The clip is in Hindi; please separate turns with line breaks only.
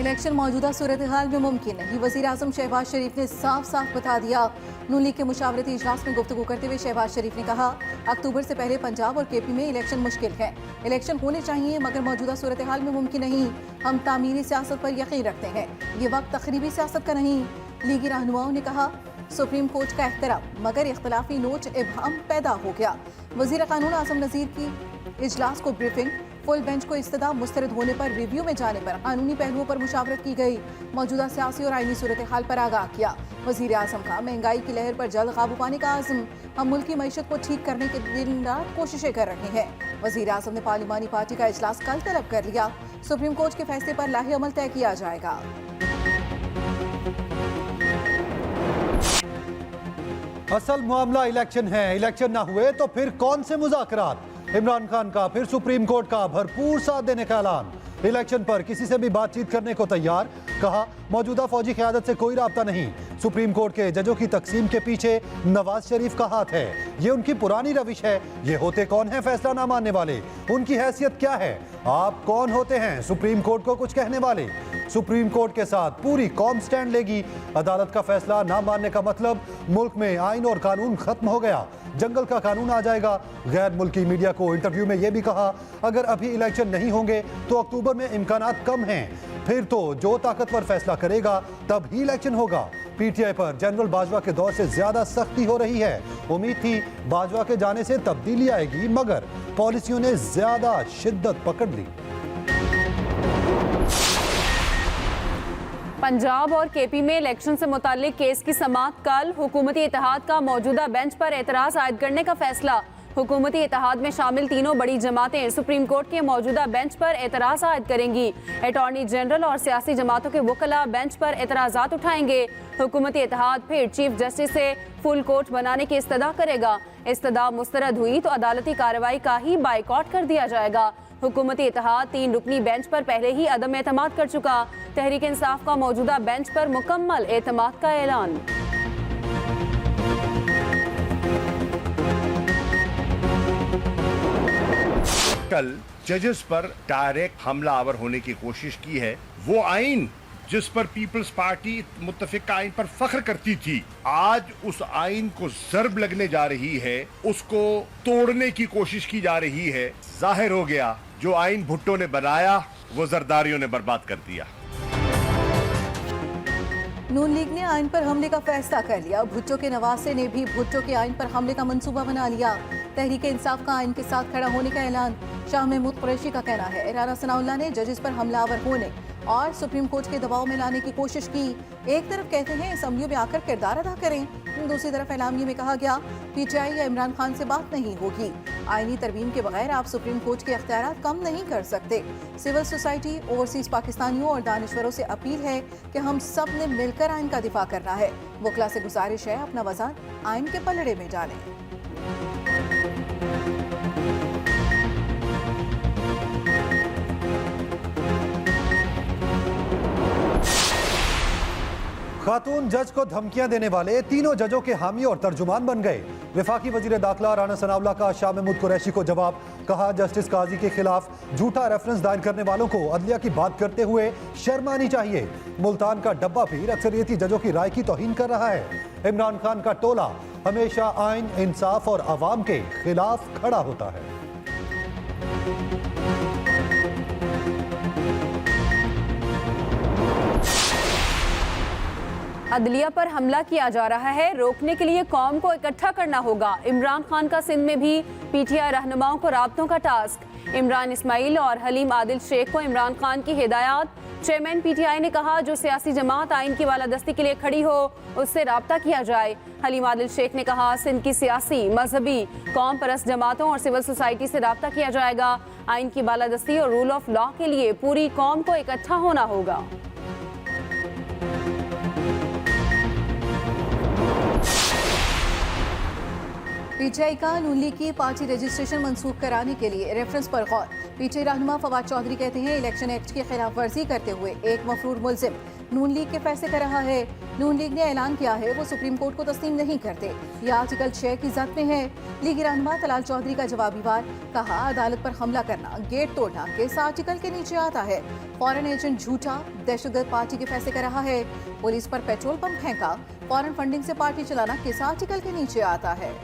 इलेक्शन मौजूदा सूरत हाल में मुमकिन नहीं, वज़ीर आज़म शहबाज शरीफ ने साफ साफ बता दिया। नून लीग के मुशावरती इजलास में गुफ्तगू करते हुए शहबाज शरीफ ने कहा, अक्टूबर से पहले पंजाब और केपी में इलेक्शन मुश्किल है। इलेक्शन होने चाहिए मगर मौजूदा सूरत हाल में मुमकिन नहीं। हम तामीरी सियासत पर यकीन रखते हैं, ये वक्त तकरीबी सियासत का नहीं। लीगी रहनुमाओं ने कहा, सुप्रीम कोर्ट का एहतराम मगर इख्तलाफी नोच इबहम पैदा हो गया। वज़ीर कानून आज़म नज़ीर की इजलास को ब्रीफिंग, फुल बेंच को इस्तदा मुस्तरद होने पर रिव्यू में जाने पर कानूनी पहलुओं पर मुशावरत की गई। मौजूदा सियासी और आईनी सूरत हाल पर आगाह किया। वज़ीर आज़म का महंगाई की लहर पर जल्द काबू पाने का आज़म, हम मुल्क की मईशत को ठीक करने के दिन रात कोशिशें कर रहे हैं। वज़ीर आज़म ने पार्लिमानी पार्टी का इजलास कल तलब कर लिया। सुप्रीम कोर्ट के फैसले पर लाहे अमल तय किया जाएगा।
असल मामला इलेक्शन है, इलेक्शन ना हुए तो फिर कौन से मुज़ाकरात। इमरान खान का फिर सुप्रीम कोर्ट का भरपूर साथ देने का ऐलान। इलेक्शन पर किसी से भी बातचीत करने को तैयार, कहा मौजूदा फौजी क़यादत से कोई राब्ता नहीं। सुप्रीम कोर्ट के जजों की तकसीम के पीछे नवाज शरीफ का हाथ है, ये उनकी पुरानी रविश है। ये होते कौन है फैसला ना मानने वाले, उनकी हैसियत क्या है? आप कौन होते हैं सुप्रीम कोर्ट को कुछ कहने वाले? सुप्रीम कोर्ट के साथ पूरी कौम स्टैंड लेगी। अदालत का फैसला ना मानने का मतलब मुल्क में आइन और कानून खत्म हो गया, जंगल का कानून आ जाएगा। गैर मुल्की मीडिया को इंटरव्यू में यह भी कहा, अगर अभी इलेक्शन नहीं होंगे तो अक्टूबर में इम्कानात कम हैं, फिर तो जो ताकतवर फैसला करेगा तब ही इलेक्शन होगा। पीटीआई पर जनरल बाजवा के दौर से ज्यादा सख्ती हो रही है। उम्मीद थी बाजवा के जाने से तब्दीली आएगी, मगर पॉलिसियों ने ज्यादा शिद्दत पकड़ ली।
पंजाब और केपी में इलेक्शन से मुताल्लिक केस की समाअत कल। हुकूमती इत्तेहाद का मौजूदा बेंच पर एतराज़ आयद करने का फैसला। हुकूमती इत्तेहाद में शामिल तीनों बड़ी जमातें सुप्रीम कोर्ट के मौजूदा बेंच पर एतराज़ आयद करेंगी। अटॉर्नी जनरल और सियासी जमातों के वकला बेंच पर एतराज़ात उठाएंगे। हुकूमती इत्तेहाद फिर चीफ जस्टिस से फुल कोर्ट बनाने की इस्तदा करेगा। इस्तदा मुस्तरद हुई तो अदालती कार्रवाई का ही बाइकॉट कर दिया जाएगा। हुकूमती इत्तेहाद 3 रुकनी बेंच पर पहले ही अदम एतमाद कर चुका। तहरीक इंसाफ का मौजूदा बेंच पर मुकम्मल एतमाद का ऐलान।
कल जजेस पर डायरेक्ट हमलावर होने की कोशिश की है। वो आइन जिस पर पीपल्स पार्टी मुत्तफिका आइन पर फख्र करती थी, आज उस आइन को ज़र्ब लगने जा रही है, उसको तोड़ने की कोशिश की जा रही है। जाहिर हो गया जो आइन भुट्टो ने बनाया वो जरदारियों ने बर्बाद कर दिया।
नून लीग ने आइन पर हमले का फैसला कर लिया। भुट्टो के नवासे ने भी भुट्टो के आइन पर हमले का मंसूबा बना लिया। तहरीक इंसाफ का आइन के साथ खड़ा होने का ऐलान। शाह महमूद कुरैशी का कहना है, राना सनाउल्लाह ने जजेस पर हमलावर होने और सुप्रीम कोर्ट के दबाव में लाने की कोशिश की। एक तरफ कहते हैं असम्बलियों में आकर किरदार अदा करें, दूसरी तरफ एलामिये में कहा गया पीटीआई या इमरान खान से बात नहीं होगी। आईनी तरमीम के बगैर आप सुप्रीम कोर्ट के अख्तियारात कम नहीं कर सकते। सिविल सोसाइटी, ओवरसीज पाकिस्तानियों और दानिश्वरों से अपील है कि हम सब ने मिलकर आइन का दिफा करना है। वकला से गुजारिश है अपना वज़न आइन के पलड़े में डालें।
खातून जज को धमकियां देने वाले तीनों जजों के हामी और तर्जुमान बन गए। वफाकी वजीर दाखिला राना सनाउल्लाह का शाह महमूद कुरैशी को जवाब, कहा जस्टिस काजी के खिलाफ झूठा रेफरेंस दायर करने वालों को अदलिया की बात करते हुए शर्म आनी चाहिए। मुल्तान का डब्बा फिर अक्सरियती जजों की राय की तौहीन कर रहा है। इमरान खान का टोला हमेशा आइन, इंसाफ और अवाम के खिलाफ खड़ा होता है।
अदलिया पर हमला किया जा रहा है, रोकने के लिए कौम को इकट्ठा करना होगा। इमरान खान का सिंध में भी पीटीआई रहनुमाओं को राब्तों का टास्क। इमरान इस्माइल और हलीम आदिल शेख को इमरान खान की हिदायत। चेयरमैन पीटीआई ने कहा जो सियासी जमात आइन की बालादस्ती के लिए खड़ी हो उससे राब्ता किया जाए। हलीम आदिल शेख ने कहा सिंध की सियासी, मजहबी, कौम परस्त जमातों और सिविल सोसाइटी से राब्ता किया जाएगा। आइन की बालादस्ती और रूल ऑफ लॉ के लिए पूरी कौम को इकट्ठा होना होगा।
पीटीआई का नून लीग की पार्टी रजिस्ट्रेशन मंसूख कराने के लिए रेफरेंस पर गौर। पीटीआई रहनुमा फवाद चौधरी कहते हैं इलेक्शन एक्ट की खिलाफ वर्जी करते हुए एक मफरूर मुलजिम नून लीग के फैसले कर रहा है। नून लीग ने ऐलान किया है वो सुप्रीम कोर्ट को तस्लीम नहीं करते। ये आर्टिकल 6 की जद में है। लीगी रहनुमा तलाल चौधरी का जवाबी वार, कहा अदालत पर हमला करना, गेट तोड़ना केस आर्टिकल के नीचे आता है। फॉरेन एजेंट झूठा, दहशतगर्द पार्टी के फैसले कर रहा है। पुलिस पर पेट्रोल पंप फेंका, फॉरेन फंडिंग से पार्टी चलाना किस आर्टिकल के नीचे आता है।